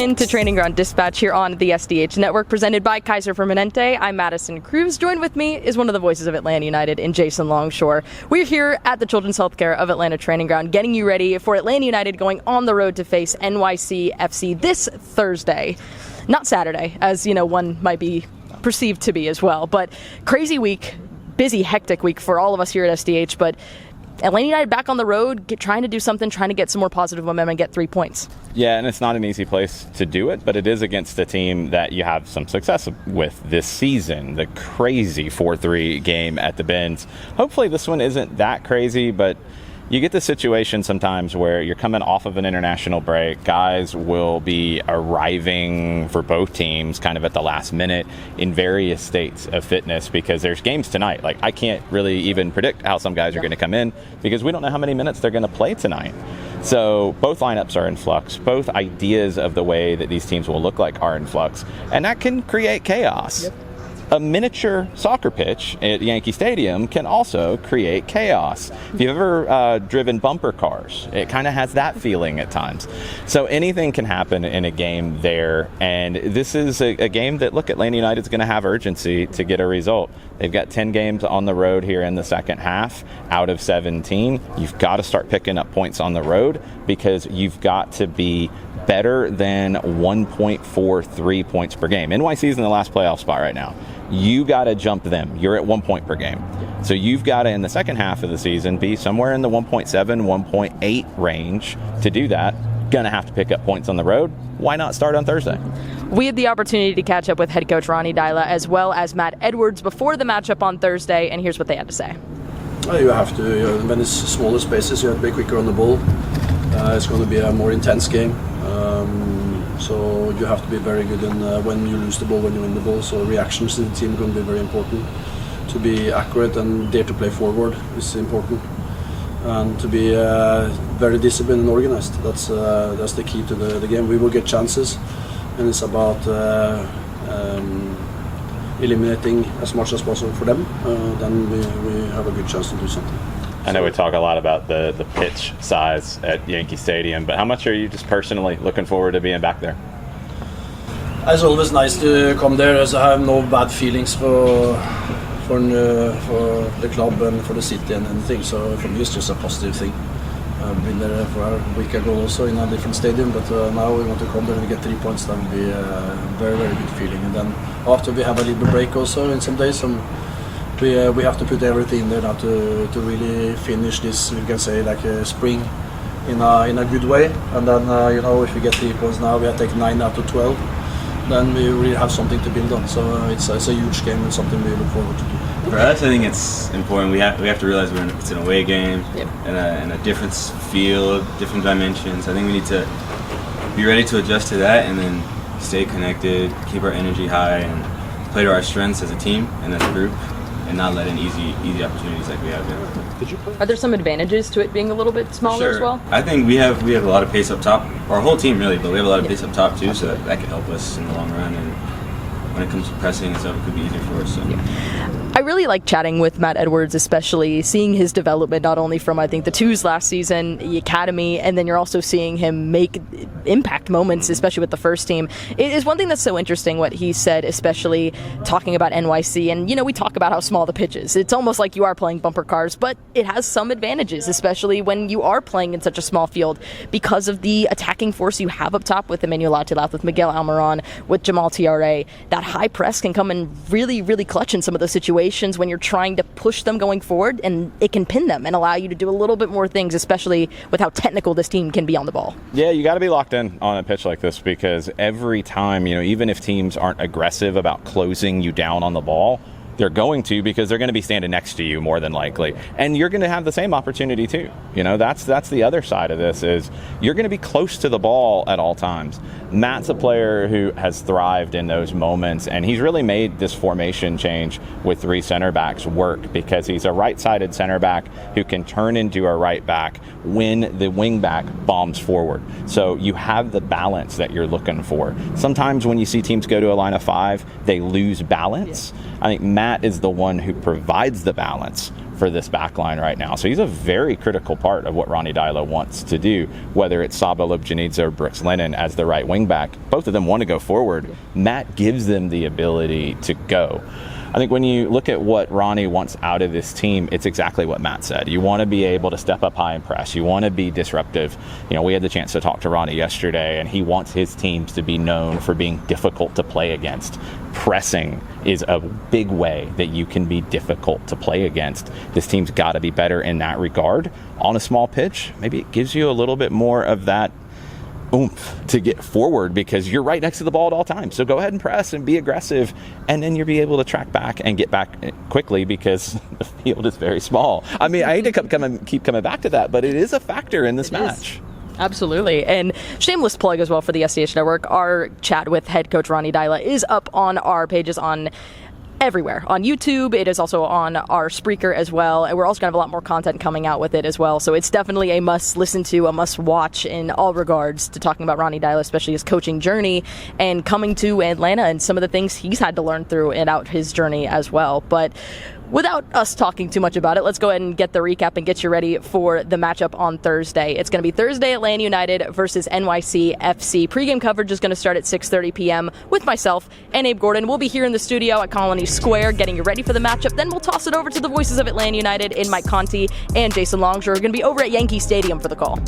into Training Ground Dispatch here on the SDH Network, presented by Kaiser Permanente. I'm Madison Cruz. Joined with me is one of the voices of Atlanta United in Jason Longshore. We're here at the Children's Healthcare of Atlanta Training Ground, getting you ready for Atlanta United going on the road to face NYCFC this Thursday. Not Saturday, as one might be perceived to be as well. But crazy week, busy, hectic week for all of us here at SDH. But Atlanta United back on the road, trying to do something, trying to get some more positive momentum and get 3 points. Yeah, and it's not an easy place to do it, but it is against a team that you have some success with this season. The crazy 4-3 game at the Benz. Hopefully this one isn't that crazy, but you get the situation sometimes where you're coming off of an international break. Guys will be arriving for both teams kind of at the last minute in various states of fitness because there's games tonight. Like, I can't really even predict how some guys are going to come in because we don't know how many minutes they're going to play tonight. So both lineups are in flux. Both ideas of the way that these teams will look like are in flux. And that can create chaos. Yep. A miniature soccer pitch at Yankee Stadium can also create chaos. If you've ever driven bumper cars, it kind of has that feeling at times. So anything can happen in a game there. And this is a game that, look, Atlanta United's going to have urgency to get a result. They've got 10 games on the road here in the second half out of 17. You've got to start picking up points on the road because you've got to be better than 1.43 points per game. NYC's in the last playoff spot right now. You got to jump them. You're at 1 point per game. So you've got to, in the second half of the season, be somewhere in the 1.7, 1.8 range to do that. Going to have to pick up points on the road. Why not start on Thursday? We had the opportunity to catch up with head coach Ronny Deila as well as Matt Edwards before the matchup on Thursday, and here's what they had to say. You have to, when it's smaller spaces, you have to be quicker on the ball. It's going to be a more intense game. So you have to be very good in when you lose the ball, when you win the ball. So reactions in the team are going to be very important. To be accurate and dare to play forward is important. And to be very disciplined and organized. That's the key to the game. We will get chances, and it's about eliminating as much as possible for them. Then we have a good chance to do something. I know we talk a lot about the pitch size at Yankee Stadium, but how much are you just personally looking forward to being back there? It's always nice to come there, as I have no bad feelings for the club and for the city and anything. So for me, it's just a positive thing. I've been there for a week ago also in a different stadium, but now we want to come there and get 3 points. That would be a very, very good feeling. And then after we have a little break also in some days, we have to put everything in there now to really finish this, we can say, like a spring in a good way. And then if we get 3 points now, we have taken 9 out of 12. Then we really have something to build on. So it's a huge game and something we look forward to do. For us, I think it's important. We have to realize it's an away game, yep, and a different field, different dimensions. I think we need to be ready to adjust to that, and then stay connected, keep our energy high, and play to our strengths as a team and as a group, and not let in easy opportunities like we have here. Are there some advantages to it being a little bit smaller as well? I think we have a lot of pace up top. Our whole team really, but we have a lot of pace up top too, so that could help us in the long run. And when it comes to pressing and stuff, it could be easier for us. So. Yeah. I really like chatting with Matt Edwards, especially seeing his development, not only from, I think, the twos last season, the academy, and then you're also seeing him make impact moments, especially with the first team. It is one thing that's so interesting what he said, especially talking about NYC. And, we talk about how small the pitch is. It's almost like you are playing bumper cars, but it has some advantages, especially when you are playing in such a small field because of the attacking force you have up top with Emmanuel Atilath, with Miguel Almiron, with Jamal Tiare. That high press can come in really, really clutch in some of those situations when you're trying to push them going forward, and it can pin them and allow you to do a little bit more things, especially with how technical this team can be on the ball. Yeah, you got to be locked in on a pitch like this because every time, even if teams aren't aggressive about closing you down on the ball, they're going to, because they're going to be standing next to you more than likely. And you're going to have the same opportunity too. That's the other side of this, is you're going to be close to the ball at all times. Matt's a player who has thrived in those moments, and he's really made this formation change with 3 center backs work because he's a right-sided center back who can turn into a right back when the wing back bombs forward. So you have the balance that you're looking for. Sometimes when you see teams go to a line of 5, they lose balance. Yeah. I think Matt Matt is the one who provides the balance for this back line right now. So he's a very critical part of what Ronny Deila wants to do, whether it's Saba Lobjanidze or Brooks Lennon as the right wing back. Both of them want to go forward. Matt gives them the ability to go. I think when you look at what Ronny wants out of this team, it's exactly what Matt said. You want to be able to step up high and press. You want to be disruptive. You know, we had the chance to talk to Ronny yesterday, and he wants his teams to be known for being difficult to play against. Pressing is a big way that you can be difficult to play against. This team's got to be better in that regard. On a small pitch, maybe it gives you a little bit more of that oomph to get forward because you're right next to the ball at all times. So go ahead and press and be aggressive, and then you'll be able to track back and get back quickly because the field is very small. I mean, I hate to keep coming back to that, but it is a factor in this match. Absolutely. And shameless plug as well for the SDH Network. Our chat with head coach Ronny Deila is up on our pages on everywhere. On YouTube, it is also on our Spreaker as well, and we're also going to have a lot more content coming out with it as well. So it's definitely a must listen to, a must watch in all regards to talking about Ronny Deila, especially his coaching journey and coming to Atlanta and some of the things he's had to learn through and out his journey as well. But without us talking too much about it, let's go ahead and get the recap and get you ready for the matchup on Thursday. It's going to be Thursday, Atlanta United versus NYCFC. Pre-game coverage is going to start at 6:30 p.m. with myself and Abe Gordon. We'll be here in the studio at Colony Square getting you ready for the matchup. Then we'll toss it over to the voices of Atlanta United in Mike Conti and Jason Longshore. We're going to be over at Yankee Stadium for the call.